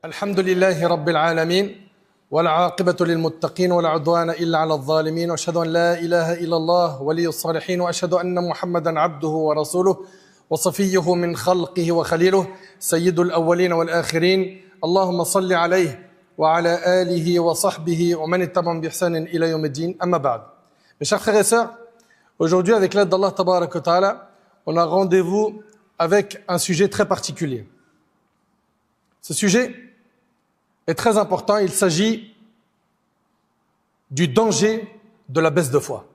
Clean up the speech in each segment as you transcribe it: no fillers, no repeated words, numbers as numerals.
الحمد لله رب العالمين والعاقبة للمتقين ولا عدوان إلا على الظالمين وأشهد أن لا إله إلا الله ولي الصالحين وأشهد أن محمدا عبده ورسوله وصفيه من خلقه وخليله سيد الأولين والآخرين اللهم صل عليه وعلى آله وصحبه ومن اتبعهم بإحسان إلى يوم الدين أما بعد. Mes chers frères et sœurs, aujourd'hui avec l'aide d'Allah Tabarak wa Ta'ala, on a rendez-vous avec un sujet très particulier. Ce sujet est très important, il s'agit du danger de la baisse de foi.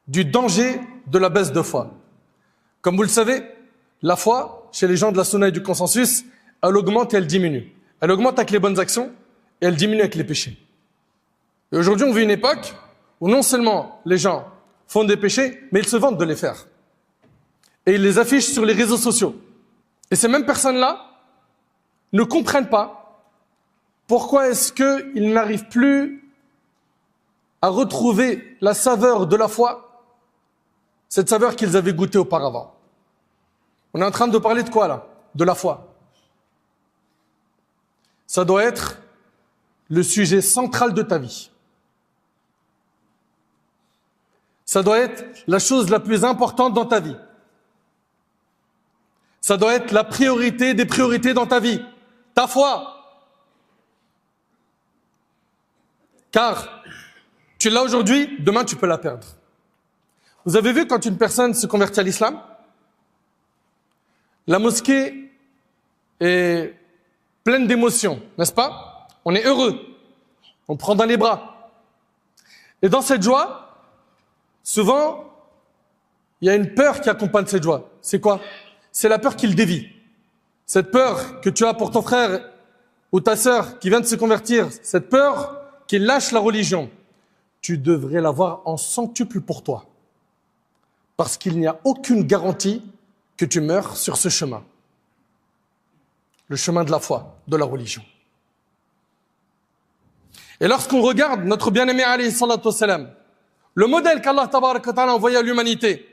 Du danger de la baisse de foi. Comme vous le savez, la foi, chez les gens de la sunna et du consensus, elle augmente et elle diminue. Elle augmente avec les bonnes actions et elle diminue avec les péchés. Et aujourd'hui, on vit une époque où non seulement les gens font des péchés, mais ils se vantent de les faire. Et ils les affichent sur les réseaux sociaux. Et ces mêmes personnes-là ne comprennent pas pourquoi est-ce qu'ils n'arrivent plus à retrouver la saveur de la foi, cette saveur qu'ils avaient goûtée auparavant. On est en train de parler de quoi là? De la foi. Ça doit être le sujet central de ta vie. Ça doit être la chose la plus importante dans ta vie. Ça doit être la priorité des priorités dans ta vie. Ta foi. Car tu l'as aujourd'hui, demain tu peux la perdre. Vous avez vu quand une personne se convertit à l'islam, la mosquée est pleine d'émotions, n'est-ce pas? On est heureux, on prend dans les bras. Et dans cette joie, souvent, il y a une peur qui accompagne cette joie. C'est quoi? C'est la peur qu'il dévie. Cette peur que tu as pour ton frère ou ta sœur qui vient de se convertir, cette peur qu'il lâche la religion, tu devrais l'avoir en centuple pour toi. Parce qu'il n'y a aucune garantie que tu meurs sur ce chemin. Le chemin de la foi, de la religion. Et lorsqu'on regarde notre bien-aimé alayhi salatu wassalam, le modèle qu'Allah tabarak wa ta'ala a envoyé à l'humanité,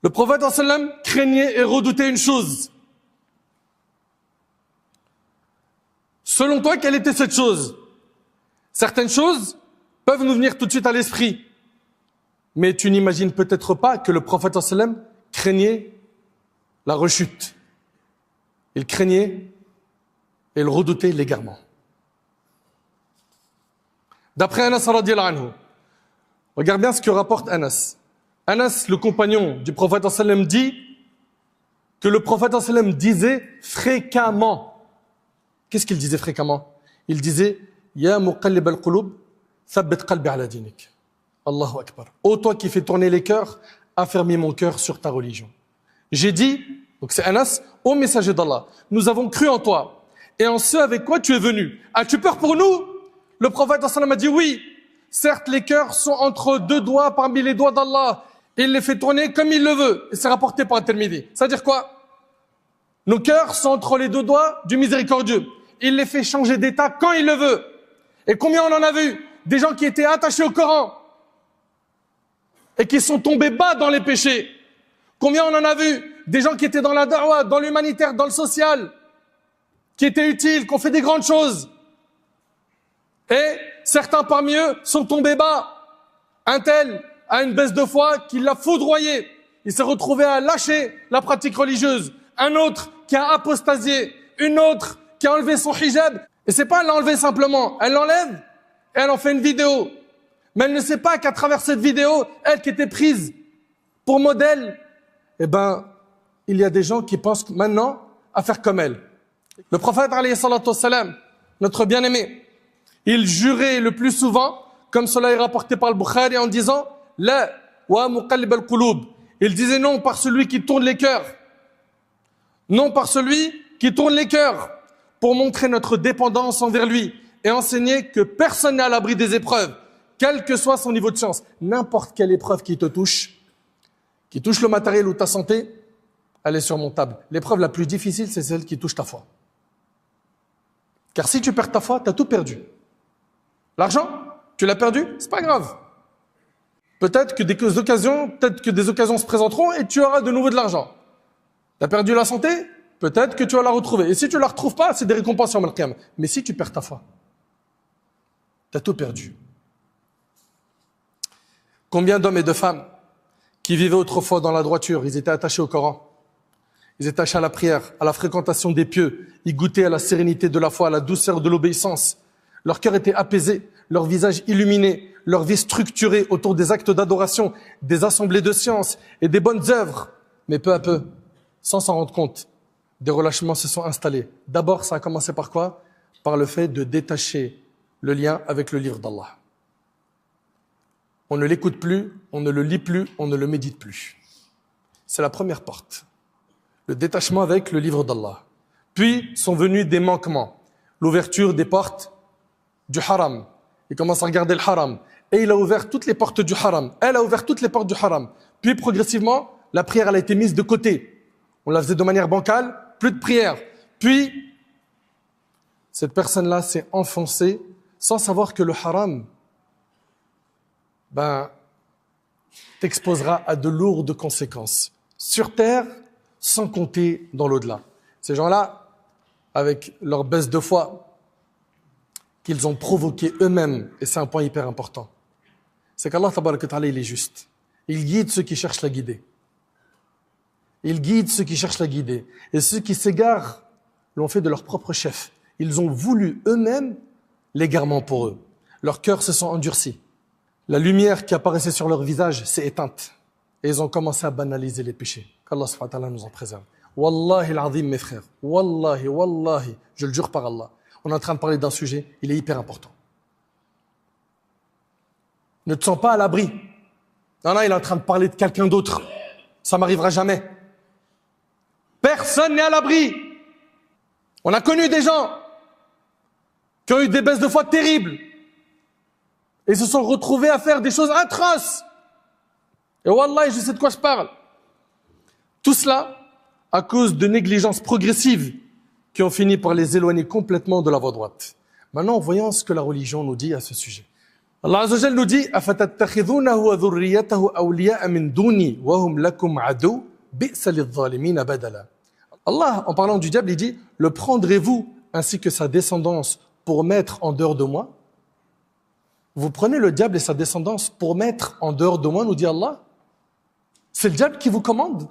le prophète sallam craignait et redoutait une chose. Selon toi, quelle était cette chose? Certaines choses peuvent nous venir tout de suite à l'esprit. Mais tu n'imagines peut-être pas que le prophète sallam craignait la rechute. Il craignait et il redoutait l'égarement. D'après Anas radiyallahu anhu, regarde bien ce que rapporte Anas. Anas, le compagnon du prophète sallam, dit que le prophète sallam disait fréquemment. Qu'est-ce qu'il disait fréquemment? Il disait Ya muqallib al-qulub, thabbit qalbi ala dinik. Allahu akbar. Ô toi qui fais tourner les cœurs, affermis mon cœur sur ta religion. J'ai dit, donc c'est Anas, ô messager d'Allah, nous avons cru en toi et en ce avec quoi tu es venu. As-tu peur pour nous? Le prophète sallam a dit oui. Certes, les cœurs sont entre deux doigts parmi les doigts d'Allah. Il les fait tourner comme il le veut. Et c'est rapporté par At-Tirmidhi. C'est-à-dire quoi? Nos cœurs sont entre les deux doigts du miséricordieux. Il les fait changer d'état quand il le veut. Et combien on en a vu? Des gens qui étaient attachés au Coran et qui sont tombés bas dans les péchés. Combien on en a vu? Des gens qui étaient dans la da'wah, dans l'humanitaire, dans le social, qui étaient utiles, qui ont fait des grandes choses. Et certains parmi eux sont tombés bas. Un tel a une baisse de foi qui l'a foudroyé. Il s'est retrouvé à lâcher la pratique religieuse. Un autre qui a apostasié. Une autre qui a enlevé son hijab. Et c'est pas elle l'a enlevé simplement. Elle l'enlève et elle en fait une vidéo. Mais elle ne sait pas qu'à travers cette vidéo, elle qui était prise pour modèle, eh ben, il y a des gens qui pensent maintenant à faire comme elle. Le prophète alayhi salatu wassalam, notre bien-aimé, il jurait le plus souvent, comme cela est rapporté par le Bukhari, en disant La wa muqallib al-qulub. Il disait non par celui qui tourne les cœurs. Non par celui qui tourne les cœurs. Pour montrer notre dépendance envers lui et enseigner que personne n'est à l'abri des épreuves, quel que soit son niveau de chance. N'importe quelle épreuve qui te touche, qui touche le matériel ou ta santé, elle est surmontable. L'épreuve la plus difficile, c'est celle qui touche ta foi. Car si tu perds ta foi, tu as tout perdu. L'argent, tu l'as perdu, c'est pas grave. Peut-être que des occasions se présenteront et tu auras de nouveau de l'argent. Tu as perdu la santé, peut-être que tu vas la retrouver. Et si tu ne la retrouves pas, c'est des récompenses sur Al-Qiyam. Mais si tu perds ta foi, tu as tout perdu. Combien d'hommes et de femmes qui vivaient autrefois dans la droiture, ils étaient attachés au Coran, ils étaient attachés à la prière, à la fréquentation des pieux, ils goûtaient à la sérénité de la foi, à la douceur de l'obéissance. Leur cœur était apaisé, leur visage illuminé, leur vie structurée autour des actes d'adoration, des assemblées de sciences et des bonnes œuvres. Mais peu à peu, sans s'en rendre compte, des relâchements se sont installés. D'abord, ça a commencé par quoi? Par le fait de détacher le lien avec le livre d'Allah. On ne l'écoute plus, on ne le lit plus, on ne le médite plus. C'est la première porte. Le détachement avec le livre d'Allah. Puis sont venus des manquements. L'ouverture des portes du haram. Il commence à regarder le haram. Et il a ouvert toutes les portes du haram. Elle a ouvert toutes les portes du haram. Puis progressivement, la prière elle a été mise de côté. On la faisait de manière bancale, plus de prière. Puis, cette personne-là s'est enfoncée sans savoir que le haram t'exposera à de lourdes conséquences. Sur terre, sans compter dans l'au-delà. Ces gens-là, avec leur baisse de foi, qu'ils ont provoqué eux-mêmes, et c'est un point hyper important, c'est qu'Allah tabaraka ta'ala, il est juste. Il guide ceux qui cherchent la guider. Il guide ceux qui cherchent la guider. Et ceux qui s'égarent l'ont fait de leur propre chef. Ils ont voulu eux-mêmes l'égarement pour eux. Leurs cœurs se sont endurcis. La lumière qui apparaissait sur leur visage s'est éteinte. Et ils ont commencé à banaliser les péchés. Qu'Allah subhanahu wa ta'ala nous en préserve. Wallahi al-azim, mes frères. Wallahi, wallahi. Je le jure par Allah. On est en train de parler d'un sujet, il est hyper important. Ne te sens pas à l'abri. Non, il est en train de parler de quelqu'un d'autre. Ça m'arrivera jamais. Personne n'est à l'abri. On a connu des gens qui ont eu des baisses de foi terribles et se sont retrouvés à faire des choses atroces. Et wallah, je sais de quoi je parle. Tout cela à cause de négligences progressives qui ont fini par les éloigner complètement de la voie droite. Maintenant, voyons ce que la religion nous dit à ce sujet. Allah Azza wa Jalla nous dit أَفَتَتَّخِذُونَهُ وَذُرِّيَّتَهُ أَوْلِيَاءَ مِنْ دُونِي وَهُمْ لَكُمْ عَدُوٌّ بِئْسَ لِلظَّالِمِينَ بَدَلًا. Allah, en parlant du diable, il dit « Le prendrez-vous ainsi que sa descendance pour mettre en dehors de moi ?» Vous prenez le diable et sa descendance pour mettre en dehors de moi, nous dit Allah. C'est le diable qui vous commande.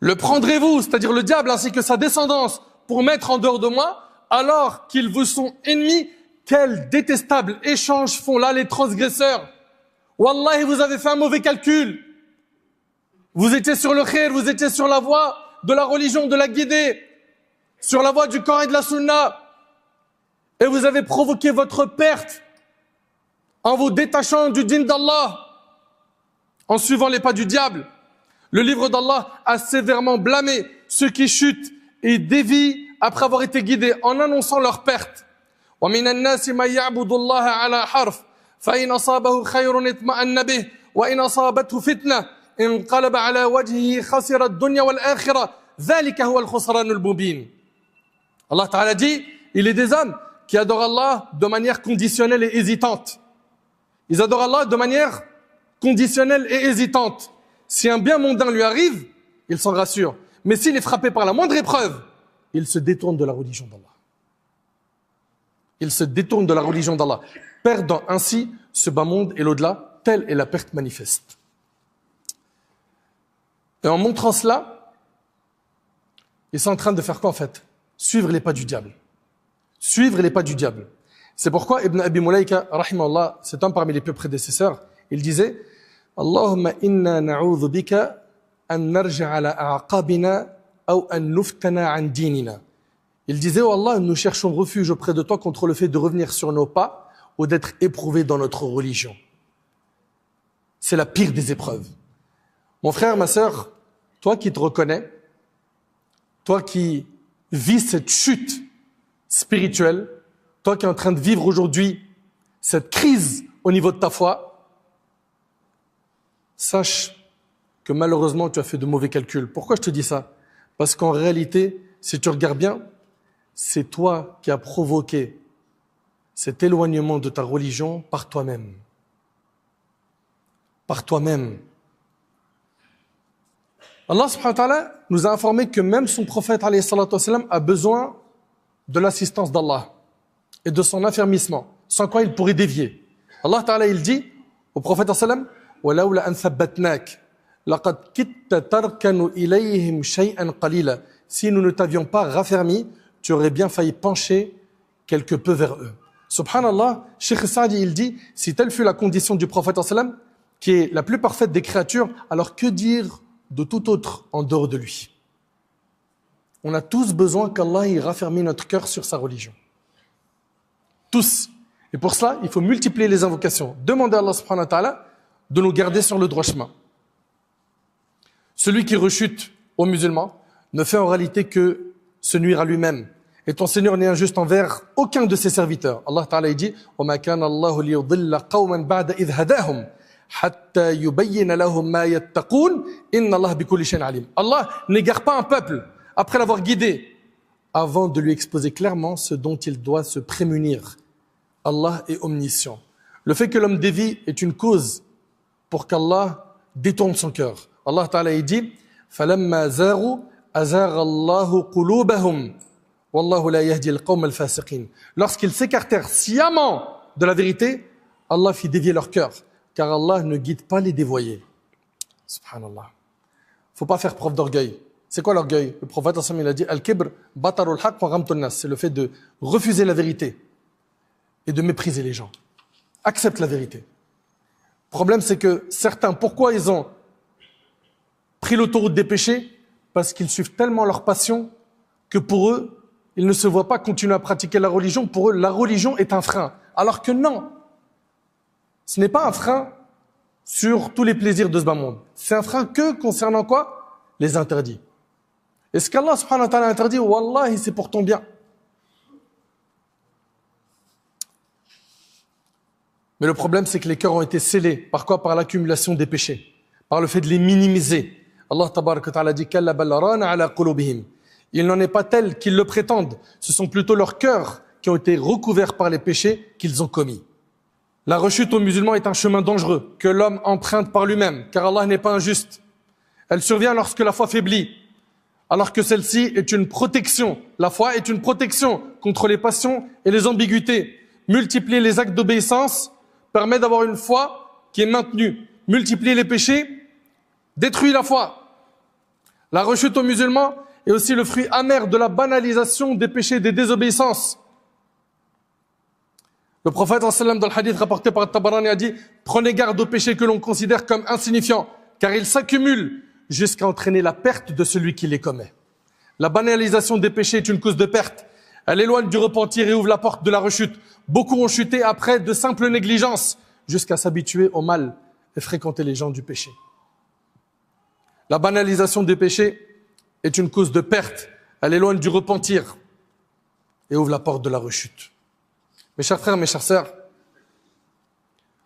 Le prendrez-vous, c'est-à-dire le diable ainsi que sa descendance, pour mettre en dehors de moi, alors qu'ils vous sont ennemis? Quel détestable échange font là les transgresseurs. Wallahi, vous avez fait un mauvais calcul. Vous étiez sur le khair, vous étiez sur la voie de la religion, de la guidée, sur la voie du Coran et de la Sunna. Et vous avez provoqué votre perte en vous détachant du dîn d'Allah, en suivant les pas du diable. Le livre d'Allah a sévèrement blâmé ceux qui chutent et dévient après avoir été guidés en annonçant leur perte. وَمِنَ النَّاسِ مَنْ يَعْبُدُ اللَّهَ عَلَى حَرْفٍ فَإِنْ أَصَابَهُ خَيْرٌ اطْمَأَنَّ بِهِ وَإِنْ أَصَابَتْهُ فِتْنَةٌ انقلب على وجهه خسر الدنيا والآخرة ذلك هو الخسران المبين. Allah Ta'ala dit, il est des hommes qui adorent Allah de manière conditionnelle et hésitante. Ils adorent Allah de manière conditionnelle et hésitante. Si un bien mondain lui arrive, il s'en rassure. Mais s'il est frappé par la moindre épreuve, il se détourne de la religion d'Allah. Il se détourne de la religion d'Allah, perdant ainsi ce bas monde et l'au-delà. Telle est la perte manifeste. Et en montrant cela, ils sont en train de faire quoi en fait? Suivre les pas du diable. Suivre les pas du diable. C'est pourquoi Ibn Abi Mulaika, rahimahullah, c'est un parmi les plus prédécesseurs, il disait Allahumma inna na'udhu bika an narja ala a'aqabina ou an nuftana an dinina. Il disait, oh Allah, nous cherchons refuge auprès de toi contre le fait de revenir sur nos pas ou d'être éprouvés dans notre religion. C'est la pire des épreuves. Mon frère, ma sœur, toi qui te reconnais, toi qui vis cette chute spirituelle, toi qui es en train de vivre aujourd'hui cette crise au niveau de ta foi, sache que malheureusement tu as fait de mauvais calculs. Pourquoi je te dis ça? Parce qu'en réalité, si tu regardes bien, c'est toi qui as provoqué cet éloignement de ta religion par toi-même. Par toi-même. Allah subhanahu wa ta'ala nous a informé que même son prophète alayhi salatu wassalam a besoin de l'assistance d'Allah et de son affermissement, sans quoi il pourrait dévier. Allah ta'ala il dit au prophète sallam وَلَوْلَا أَنْ ثَبَّتْنَاكَ لَقَدْ كِدْتَ تَرْكَنُ إِلَيْهِمْ شَيْئًا قَلِيلًا. Si nous ne t'avions pas raffermi, tu aurais bien failli pencher quelque peu vers eux. Subhanallah, Cheikh Saadi il dit, si telle fut la condition du prophète sallam, qui est la plus parfaite des créatures, alors que dire de tout autre en dehors de lui? On a tous besoin qu'Allah y raffermisse notre cœur sur sa religion. Tous. Et pour cela, il faut multiplier les invocations. Demander à Allah subhanahu wa ta'ala de nous garder sur le droit chemin. Celui qui rechute aux musulmans ne fait en réalité que se nuire à lui-même. Et ton Seigneur n'est injuste envers aucun de ses serviteurs. Allah ta'ala dit وَمَا كَانَ اللَّهُ لِيُضِلَّ قَوْمًا بَعْدَ إِذْ هَدَاهُمْ حَتَّى يُبَيِّنَ لَهُمْ مَا يَتَّقُونَ إِنَّ اللَّهَ بِكُلِّ شَيْءٍ عَلِيمٌ. Allah n'égare pas un peuple après l'avoir guidé, avant de lui exposer clairement ce dont il doit se prémunir. Allah est omniscient. Le fait que l'homme dévie est une cause pour qu'Allah détourne son cœur. Allah Ta'ala dit فَلَمَّا زَاغُوا أَزَاغَ اللَّهُ قُلُوبَهُمْ وَاللَّهُ لَا يَهْدِي الْقَوْمَ الْفَاسِقِينَ. Lorsqu'ils s'écartèrent sciemment de la vérité, Allah fit dévier leur cœur, car Allah ne guide pas les dévoyés. Subhanallah. Faut pas faire preuve d'orgueil. C'est quoi l'orgueil? Le prophète il a dit Al-Kibr, batarul haq wa ghamtun nas. C'est le fait de refuser la vérité et de mépriser les gens. Accepte la vérité. Le problème, c'est que certains, pourquoi ils ont pris l'autoroute des péchés? Parce qu'ils suivent tellement leur passion que pour eux, ils ne se voient pas continuer à pratiquer la religion. Pour eux, la religion est un frein. Alors que non, ce n'est pas un frein sur tous les plaisirs de ce bas monde. C'est un frein que concernant quoi? Les interdits. Et ce qu'Allah subhanahu wa ta'ala interdit, wallahi, c'est pour ton bien. Mais le problème, c'est que les cœurs ont été scellés. Par quoi? Par l'accumulation des péchés. Par le fait de les minimiser. Allah tabaraka wa ta'ala dit Kalla bal rana ala qulubihim. Il n'en est pas tel qu'ils le prétendent. Ce sont plutôt leurs cœurs qui ont été recouverts par les péchés qu'ils ont commis. La rechute aux musulmans est un chemin dangereux que l'homme emprunte par lui-même, car Allah n'est pas injuste. Elle survient lorsque la foi faiblit, alors que celle-ci est une protection. La foi est une protection contre les passions et les ambiguïtés. Multiplier les actes d'obéissance permet d'avoir une foi qui est maintenue. Multiplier les péchés détruit la foi. La rechute aux musulmans est aussi le fruit amer de la banalisation des péchés et des désobéissances. Le prophète sallam dans le hadith rapporté par Tabarani a dit « Prenez garde aux péchés que l'on considère comme insignifiants, car ils s'accumulent jusqu'à entraîner la perte de celui qui les commet. » La banalisation des péchés est une cause de perte. Elle éloigne du repentir et ouvre la porte de la rechute. Beaucoup ont chuté après de simples négligences, jusqu'à s'habituer au mal et fréquenter les gens du péché. La banalisation des péchés est une cause de perte. Elle éloigne du repentir et ouvre la porte de la rechute. Mes chers frères, mes chères sœurs,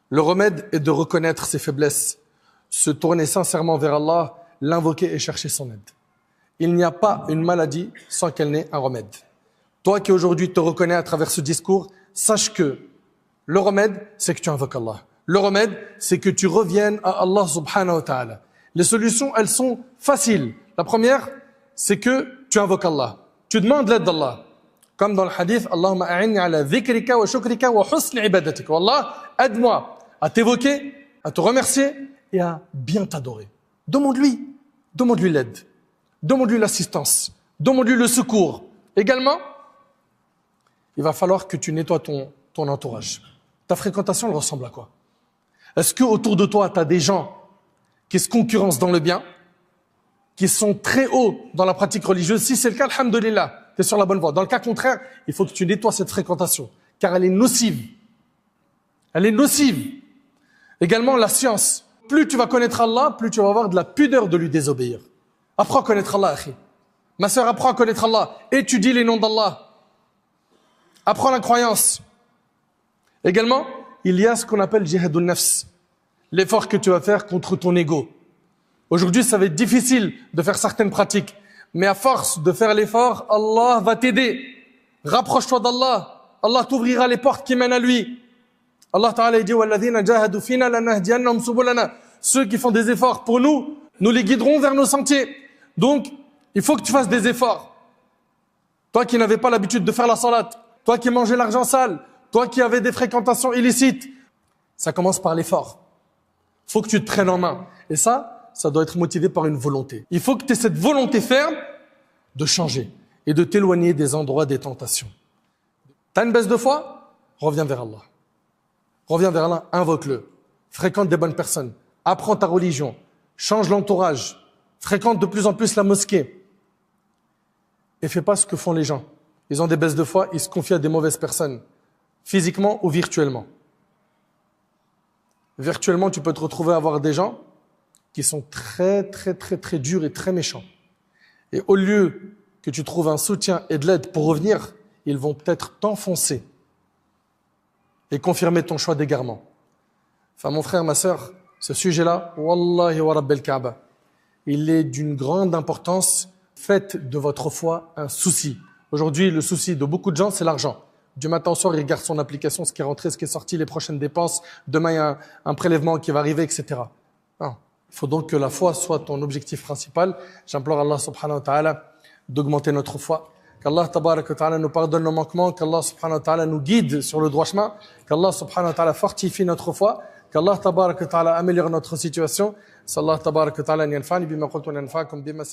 le remède est de reconnaître ses faiblesses, se tourner sincèrement vers Allah, l'invoquer et chercher son aide. Il n'y a pas une maladie sans qu'elle n'ait un remède. Toi qui aujourd'hui te reconnais à travers ce discours, sache que le remède, c'est que tu invoques Allah. Le remède, c'est que tu reviennes à Allah subhanahu wa ta'ala. Les solutions, elles sont faciles. La première, c'est que tu invoques Allah. Tu demandes l'aide d'Allah. Comme dans le hadith, Allahumma a'inni ala dhikrika wa shukrika wa husni ibadatika. Allah, aide-moi à t'évoquer, à te remercier et à bien t'adorer. Demande-lui l'aide. Demande-lui l'assistance. Demande-lui le secours. Également, il va falloir que tu nettoies ton entourage. Ta fréquentation, elle ressemble à quoi? Est-ce que autour de toi, tu as des gens qui se concurrencent dans le bien, qui sont très hauts dans la pratique religieuse? Si c'est le cas, alhamdulillah, tu es sur la bonne voie. Dans le cas contraire, il faut que tu nettoies cette fréquentation, car elle est nocive. Elle est nocive. Également, la science. Plus tu vas connaître Allah, plus tu vas avoir de la pudeur de lui désobéir. Apprends à connaître Allah, akhi. Ma sœur, apprends à connaître Allah. Étudie les noms d'Allah. Apprends la croyance. Également, il y a ce qu'on appelle jihadun nafs. L'effort que tu vas faire contre ton ego. Aujourd'hui, ça va être difficile de faire certaines pratiques. Mais à force de faire l'effort, Allah va t'aider. Rapproche-toi d'Allah. Allah t'ouvrira les portes qui mènent à lui. Allah Ta'ala dit « Walladhina jahadu fina lanahdiyannahum subulana » Ceux qui font des efforts pour nous, nous les guiderons vers nos sentiers. Donc, il faut que tu fasses des efforts. Toi qui n'avais pas l'habitude de faire la salat, toi qui mangeais l'argent sale, toi qui avais des fréquentations illicites, ça commence par l'effort. Il faut que tu te prennes en main. Et ça doit être motivé par une volonté. Il faut que tu aies cette volonté ferme de changer et de t'éloigner des endroits des tentations. T'as une baisse de foi? Reviens vers Allah. Reviens vers Allah, invoque-le. Fréquente des bonnes personnes. Apprends ta religion. Change l'entourage. Fréquente de plus en plus la mosquée. Et fais pas ce que font les gens. Ils ont des baisses de foi, ils se confient à des mauvaises personnes. Physiquement ou virtuellement. Virtuellement, tu peux te retrouver à avoir des gens qui sont très durs et très méchants. Et au lieu que tu trouves un soutien et de l'aide pour revenir, ils vont peut-être t'enfoncer et confirmer ton choix d'égarement. Enfin, mon frère, ma sœur, ce sujet-là, Wallahi wa Rabbil Kaaba, il est d'une grande importance. Faites de votre foi un souci. Aujourd'hui, le souci de beaucoup de gens, c'est l'argent. Du matin au soir, il regarde son application, ce qui est rentré, ce qui est sorti, les prochaines dépenses. Demain, il y a un prélèvement qui va arriver, etc. Non. Il faut donc que la foi soit ton objectif principal. J'implore Allah subhanahu wa ta'ala d'augmenter notre foi. Qu'Allah tabarak wa ta'ala nous pardonne nos manquements. Qu'Allah subhanahu wa ta'ala nous guide sur le droit chemin. Qu'Allah subhanahu wa ta'ala fortifie notre foi. Qu'Allah tabarak wa ta'ala améliore notre situation. Sallallahu tabarak wa ta'ala yanfa'ni bima qultu yanfa'akum bima